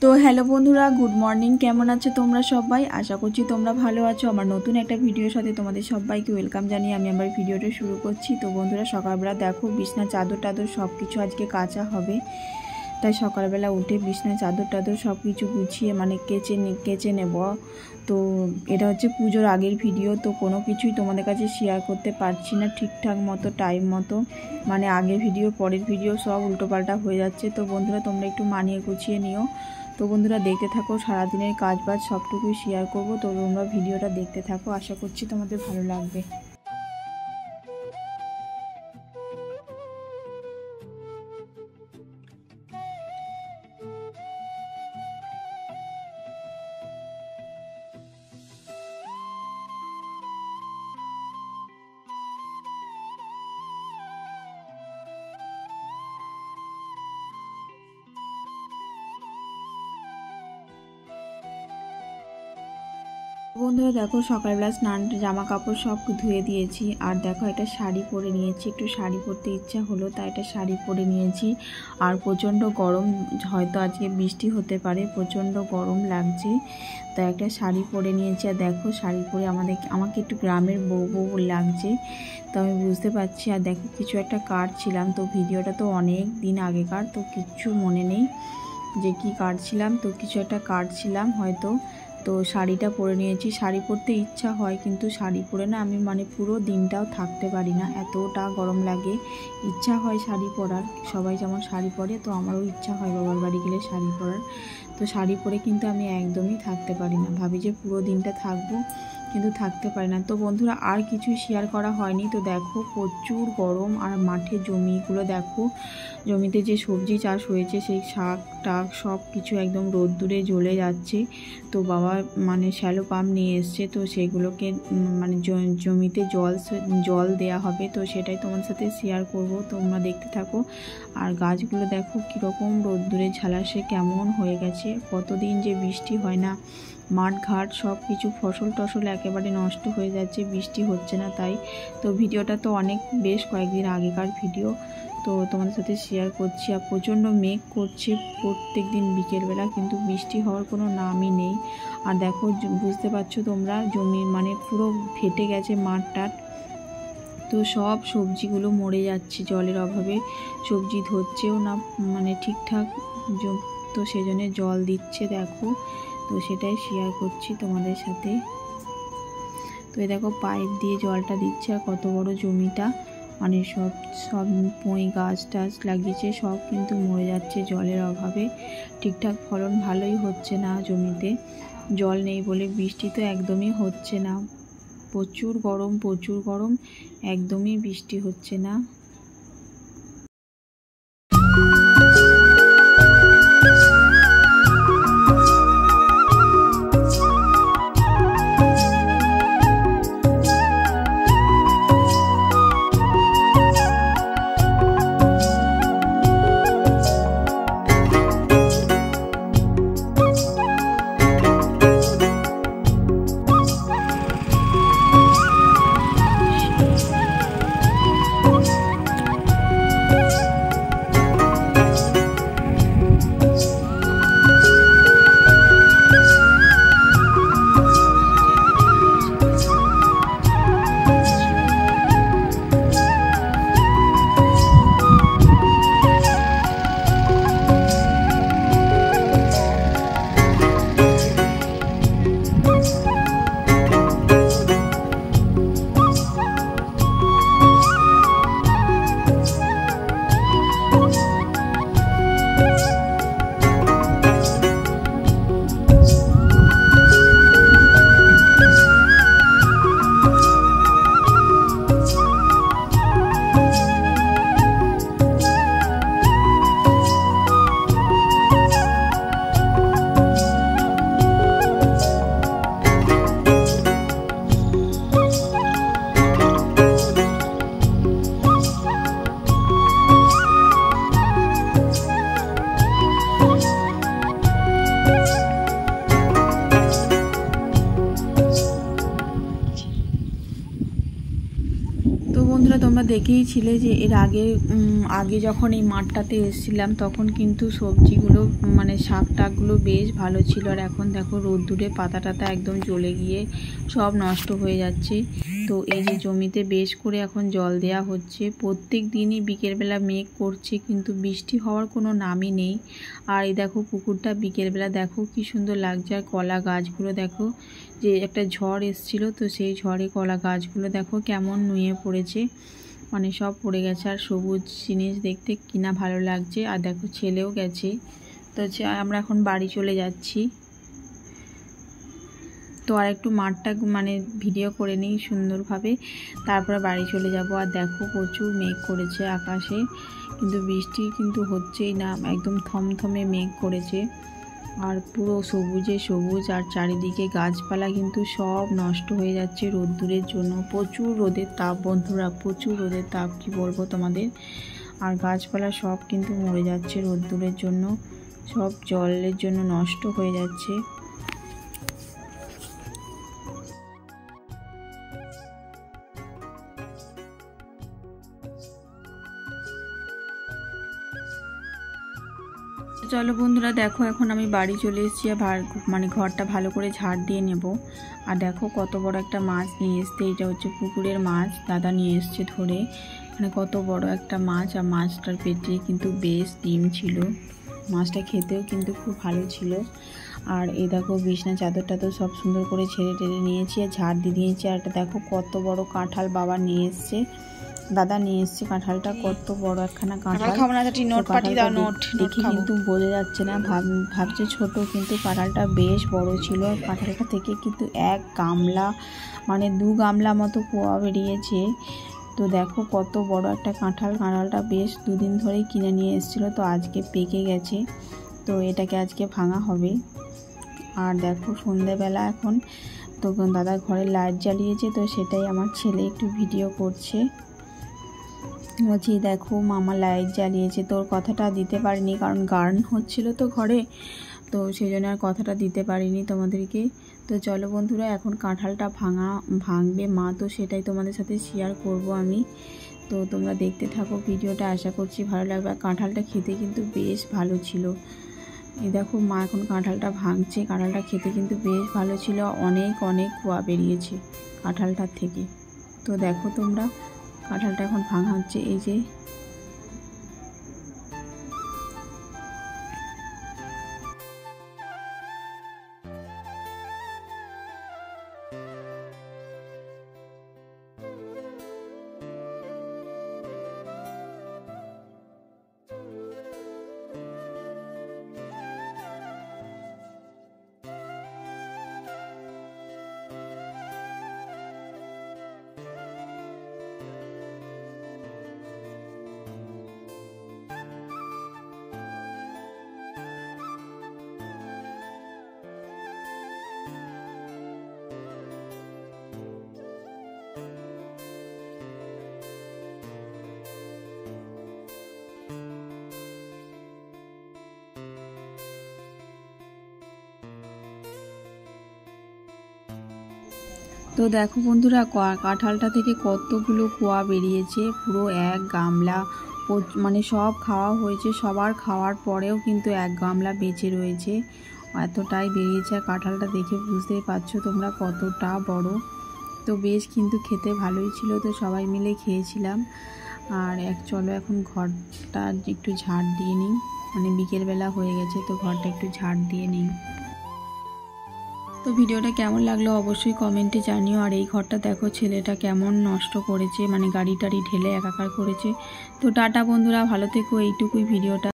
তো হ্যালো বন্ধুরা, good morning. কেমন আছো তোমরা সবাই? আশা করছি তোমরা ভালো আছো। আমার নতুন একটা ভিডিওর সাথে তোমাদের সবাইকে ওয়েলকাম জানিয়ে আমি আমার ভিডিওটা শুরু করছি। তো বন্ধুরা, সকালবেলা দেখো বিছনা চাদর টাদর সব কিছু আজকে কাচা হবে, তাই সকালবেলা উঠে বিছনা চাদর টাদর সব কিছু গুছিয়ে মানে কেচে নেব। তো এটা হচ্ছে পুজোর আগের ভিডিও, তো কোনো কিছুই তোমাদের কাছে শেয়ার করতে পারছি না ঠিকঠাক মতো টাইম মতো, মানে আগের ভিডিও পরের ভিডিও সব উল্টোপাল্টা হয়ে যাচ্ছে। তো বন্ধুরা, তোমরা একটু মানিয়ে গুছিয়ে নিও। তো বন্ধুরা, দেখতে থাকো, সারাদিনের কাজ বাজ সবটুকুই শেয়ার করব। তো তোমরা ভিডিওটা দেখতে থাকো, আশা করছি তোমাদের ভালো লাগবে। বন্ধুরা দেখো, সকালবেলা স্নান জামা কাপড় সব ধুয়ে দিয়েছি। আর দেখো, একটা শাড়ি পরে নিয়েছি, একটু শাড়ি পরতে ইচ্ছা হলো তাই একটা শাড়ি পরে নিয়েছি। আর প্রচণ্ড গরম, হয়তো আজকে বৃষ্টি হতে পারে, প্রচণ্ড গরম লাগছে, তাই একটা শাড়ি পরে নিয়েছি। আর দেখো, শাড়ি পরে আমাকে একটু গ্রামের বউ বউ লাগছে, তো আমি বুঝতে পারছি। আর দেখো, কিছু একটা কাটছিলাম, তো ভিডিওটা তো অনেক দিন আগেকার, তো কিচ্ছু মনে নেই যে কি কাটছিলাম, তো কিছু একটা কাটছিলাম হয়তো। তো শাড়িটা পরে নিয়েছি। শাড়ি পরতে ইচ্ছা হয়, কিন্তু শাড়ি পরে না আমি মানে পুরো দিনটাও থাকতে পারি না, এতটা গরম লাগে। ইচ্ছা হয় শাড়ি পরার, সবাই যেমন শাড়ি পরে, তো আমারও ইচ্ছা হয় বাবার বাড়ি গেলে শাড়ি পরার। তো শাড়ি পরে কিন্তু আমি একদমই থাকতে পারি না, ভাবি যে পুরো দিনটা থাকবো, কিন্তু থাকতে পারি না। তো বন্ধুরা, আর কিছুই শেয়ার করা হয়নি। তো দেখো, প্রচুর গরম। আর মাঠে জমিগুলো দেখো, জমিতে যে সবজি চাষ হয়েছে সেই শাক টাক সব কিছু একদম রোদ্দুরে জ্বলে যাচ্ছে। তো বাবা মানে শ্যালো পাম্প নিয়ে এসছে, তো সেগুলোকে মানে জমিতে জল দেয়া হবে, তো সেটাই তোমার সাথে শেয়ার করব, তোমরা দেখতে থাকো। আর গাছগুলো দেখো কীরকম রোদ্দুরে ঝালাসে কেমন হয়ে গেছে, কতদিন যে বৃষ্টি হয় না, মাঠ ঘাট সব কিছু ফসল টসল একেবারে নষ্ট হয়ে যাচ্ছে, বৃষ্টি হচ্ছে না তাই। তো ভিডিওটা তো অনেক বেশ কয়েকদিন আগেকার ভিডিও, তো তোমাদের সাথে শেয়ার করছি। আর প্রচণ্ড মেঘ করছে প্রত্যেক দিন বিকেলবেলা, কিন্তু বৃষ্টি হওয়ার কোনো নামই নেই। আর দেখো, বুঝতে পারছো তোমরা, জমি মানে পুরো ফেটে গেছে মাঠ টাট, তো সব সবজিগুলো মরে যাচ্ছে জলের অভাবে, সবজি ধরছেও না মানে ঠিকঠাক, তো সেজন্য জল দিচ্ছে দেখো। তো সেটাই শেয়ার করছি তোমাদের সাথে। তো এই দেখো, পাইপ দিয়ে জলটা দিচ্ছে। আর কত বড় জমিটা, মানে সব পুঁই গাছ টাছ লাগিয়েছে, সব কিন্তু মরে যাচ্ছে জলের অভাবে, ঠিকঠাক ফলন ভালোই হচ্ছে না জমিতে, জল নেই বলে। বৃষ্টি তো একদমই হচ্ছে না, প্রচুর গরম, একদমই বৃষ্টি হচ্ছে না। দেখেইছিলে যে এর আগে যখন এই মাঠটাতে এসেছিলাম তখন কিন্তু সবজিগুলো মানে শাক টাকগুলো বেশ ভালো ছিল। আর এখন দেখো রোদ্দুরে পাতা টাতা একদম জ্বলে গিয়ে সব নষ্ট হয়ে যাচ্ছে। তো এই যে জমিতে বেশ করে এখন জল দেওয়া হচ্ছে। প্রত্যেক দিনই বিকেলবেলা মেঘ করছে কিন্তু বৃষ্টি হওয়ার কোনো নামই নেই। আর এই দেখো পুকুরটা বিকেলবেলা দেখো কি সুন্দর লাগছে। আর কলা গাছগুলো দেখো, যে একটা ঝড় এসেছিলো তো সেই ঝড়ে কলা গাছগুলো দেখো কেমন নুয়ে পড়েছে, মানে সব পড়ে গেছে। আর সবুজ জিনিস দেখতে কিনা ভালো লাগছে। আর দেখো ছেলেও গেছে। তো আমরা এখন বাড়ি চলে যাচ্ছি। তো আর একটু মাঠটা মানে ভিডিও করে নিই সুন্দরভাবে, তারপরে বাড়ি চলে যাব। আর দেখো প্রচুর মেঘ করেছে আকাশে, কিন্তু বৃষ্টি কিন্তু হচ্ছেই না, একদম থমথমে মেঘ করেছে। আর পুরো সবুজে সবুজ, আর চারিদিকে গাছপালা কিন্তু সব নষ্ট হয়ে যাচ্ছে রোদ্দুরের জন্য। প্রচুর রোদের তাপ বন্ধুরা, প্রচুর রোদের তাপ, কি বলবো তোমাদের। আর গাছপালা সব কিন্তু মরে যাচ্ছে রোদ্দুরের জন্য, সব জলের জন্য নষ্ট হয়ে যাচ্ছে। চলো বন্ধুরা দেখো এখন আমি বাড়ি চলে এসেছি। আর মানে ঘরটা ভালো করে ঝাড় দিয়ে নেব। আর দেখো কত বড় একটা মাছ নিয়ে এসছে, এটা হচ্ছে পুকুরের মাছ, দাদা নিয়ে এসছে ধরে। মানে কত বড় একটা মাছ, আর মাছটার পেটে কিন্তু বেশ ডিম ছিল। মাছটা খেতেও কিন্তু খুব ভালো ছিল। আর এই দেখো বিছনা চাদর টাদর সব সুন্দর করে ছেড়ে টেড়ে নিয়েছি আর ঝাড় দিয়ে দিয়েছি। আর এটা দেখো কত বড় কাঁঠাল বাবা নিয়ে এসছে, দাদা নিয়ে এসছে কাঁঠালটা, কত বড় একখানা কাঁঠাল। দেখে কিন্তু বোঝা যাচ্ছে না, ভাবছে ছোট, কিন্তু কাঁঠালটা বেশ বড় ছিল। কাঁঠালটা থেকে কিন্তু 1 গামলা মানে 2 গামলা মতো কোয়া বেরিয়েছে। তো দেখো কত বড় একটা কাঁঠালটা বেশ 2 দিন ধরেই কিনে নিয়ে এসেছিলো, তো আজকে পেকে গেছে। তো এটাকে আজকে ভাঙা হবে। আর দেখো সন্ধ্যেবেলা এখন তো দাদা ঘরে লাইট জ্বালিয়েছে, তো সেটাই আমার ছেলে একটু ভিডিও করছে। বলছি দেখো মামা লাইট জ্বালিয়েছে। তোর কথাটা দিতে পারিনি, কারণ গান হচ্ছিল তো ঘরে, তো সেই জন্য আর কথাটা দিতে পারিনি তোমাদেরকে। তো চলো বন্ধুরা এখন কাঁঠালটা ভাঙবে মা, তো সেটাই তোমাদের সাথে শেয়ার করব আমি। তো তোমরা দেখতে থাকো ভিডিওটা, আশা করছি ভালো লাগবে। আর কাঁঠালটা খেতে কিন্তু বেশ ভালো ছিল। এই দেখো মা এখন কাঁঠালটা ভাঙছে। কাঁঠালটা খেতে কিন্তু বেশ ভালো ছিল, অনেক অনেক কোয়া বেরিয়েছে কাঁঠালটার থেকে। তো দেখো তোমরা কাঁঠালটা এখন ভাঙা হচ্ছে, এই যে। তো দেখো বন্ধুরা কাঁঠালটা থেকে কতগুলো কোয়া বেরিয়েছে, পুরো 1 গামলা। মানে সব খাওয়া হয়েছে, সবার খাওয়ার পরেও কিন্তু 1 গামলা বেঁচে রয়েছে, এতটাই বেরিয়েছে। আর কাঁঠালটা দেখে বুঝতেই পারছো তোমরা কতটা বড়। তো বেশ কিন্তু খেতে ভালোই ছিল, তো সবাই মিলে খেয়েছিলাম। আর চলো এখন ঘরটা একটু ঝাড় দিয়ে নিই, মানে বিকেলবেলা হয়ে গেছে, তো ঘরটা একটু ঝাড় দিয়ে নিই। তো ভিডিওটা কেমন লাগলো অবশ্যই কমেন্টে জানিও। আর এই ঘরটা দেখো ছেলেটা কেমন নষ্ট করেছে, মানে গাড়ি টাড়ি ঢেলে একাকার করেছে। তো টাটা বন্ধুরা, ভালো থেকো, এইটুকুই ভিডিওটা।